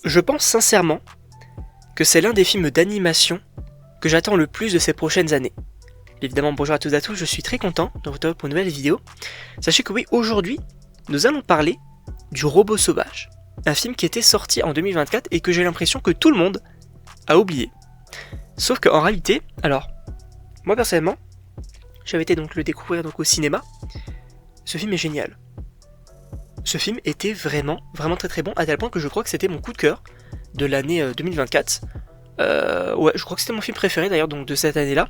Je pense sincèrement que c'est l'un des films d'animation que j'attends le plus de ces prochaines années. Évidemment, bonjour à toutes et à tous, je suis très content de vous retrouver pour une nouvelle vidéo. Sachez que oui, aujourd'hui, nous allons parler du Robot Sauvage, un film qui était sorti en 2024 et que j'ai l'impression que tout le monde a oublié. Sauf qu'en réalité, alors, moi personnellement, j'avais été donc le découvrir donc au cinéma. Ce film est génial. Ce film était vraiment très très bon, à tel point que je crois que c'était mon coup de cœur de l'année 2024. Ouais, je crois que c'était mon film préféré d'ailleurs donc de cette année-là.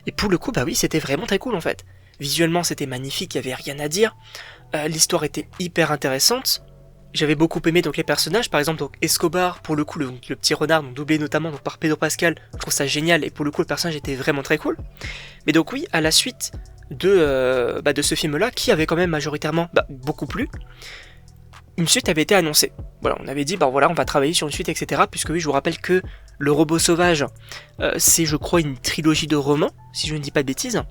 Et pour le coup, bah oui, c'était vraiment très cool en fait. Visuellement, c'était magnifique, il y avait rien à dire. L'histoire était hyper intéressante. J'avais beaucoup aimé donc les personnages, par exemple donc Escobar, pour le coup le petit renard, donc doublé notamment donc par Pedro Pascal, je trouve ça génial et pour le coup le personnage était vraiment très cool. Mais donc oui, à la suite de ce film-là, qui avait quand même majoritairement beaucoup plu, une suite avait été annoncée. Voilà, on avait dit bah voilà on va travailler sur une suite etc. Puisque oui, je vous rappelle que le Robot Sauvage, c'est je crois une trilogie de romans, si je ne dis pas de bêtises.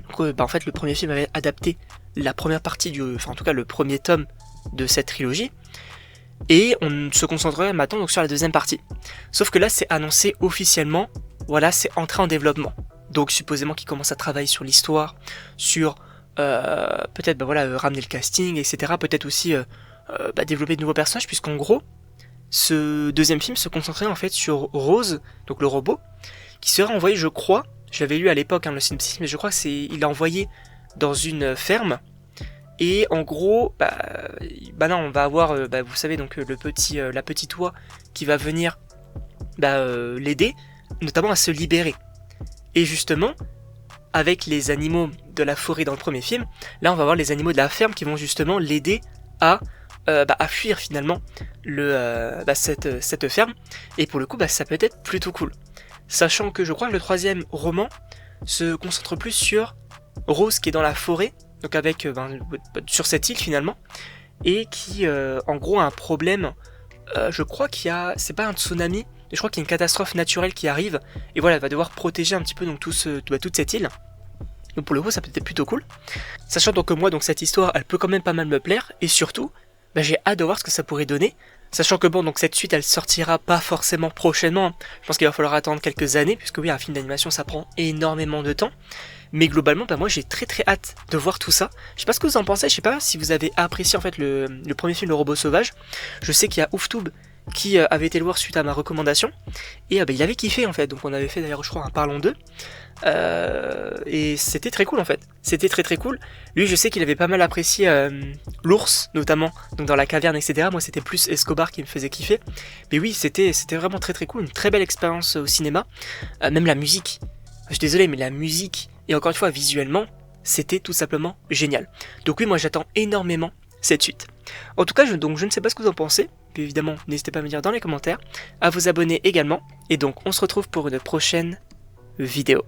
Donc en fait le premier film avait adapté la première partie enfin en tout cas le premier tome de cette trilogie, et on se concentrerait maintenant donc sur la deuxième partie. Sauf que là c'est annoncé officiellement, voilà, c'est entré en développement. Donc supposément qu'ils commencent à travailler sur l'histoire, sur peut-être ramener le casting, etc. Peut-être aussi développer de nouveaux personnages, puisqu'en gros, ce deuxième film se concentrait en fait sur Rose, donc le robot, qui serait envoyé, je crois, je l'avais lu à l'époque, le synopsis, mais je crois que il est envoyé dans une ferme. Et en gros, non, on va avoir, vous savez, donc la petite oie qui va venir l'aider, notamment à se libérer. Et justement, avec les animaux de la forêt dans le premier film, là on va voir les animaux de la ferme qui vont justement l'aider à fuir finalement cette ferme. Et pour le coup, ça peut être plutôt cool. Sachant que je crois que le troisième roman se concentre plus sur Rose qui est dans la forêt, donc avec sur cette île finalement, et qui en gros a un problème. Je crois c'est pas un tsunami, mais je crois qu'il y a une catastrophe naturelle qui arrive, et voilà, elle va devoir protéger un petit peu donc toute cette île. Donc pour le coup, ça peut être plutôt cool. Sachant donc que moi, donc cette histoire, elle peut quand même pas mal me plaire, et surtout, j'ai hâte de voir ce que ça pourrait donner. Sachant que donc cette suite, elle sortira pas forcément prochainement. Je pense qu'il va falloir attendre quelques années, puisque oui, un film d'animation, ça prend énormément de temps. Mais globalement, moi j'ai très hâte de voir tout ça. Je sais pas ce que vous en pensez, je sais pas si vous avez apprécié en fait le premier film, Le Robot Sauvage. Je sais qu'il y a Ouftube qui avait été le voir suite à ma recommandation, et il avait kiffé en fait, donc on avait fait d'ailleurs je crois un Parlons d'eux, et c'était très cool en fait, c'était très cool. Lui je sais qu'il avait pas mal apprécié l'ours notamment, donc dans la caverne etc. Moi c'était plus Escobar qui me faisait kiffer, mais oui c'était vraiment très cool, une très belle expérience au cinéma. Même la musique, je suis désolé mais la musique, et encore une fois visuellement, c'était tout simplement génial. Donc oui, moi j'attends énormément cette suite. En tout cas, je ne sais pas ce que vous en pensez, puis évidemment, n'hésitez pas à me dire dans les commentaires, à vous abonner également, et donc on se retrouve pour une prochaine vidéo.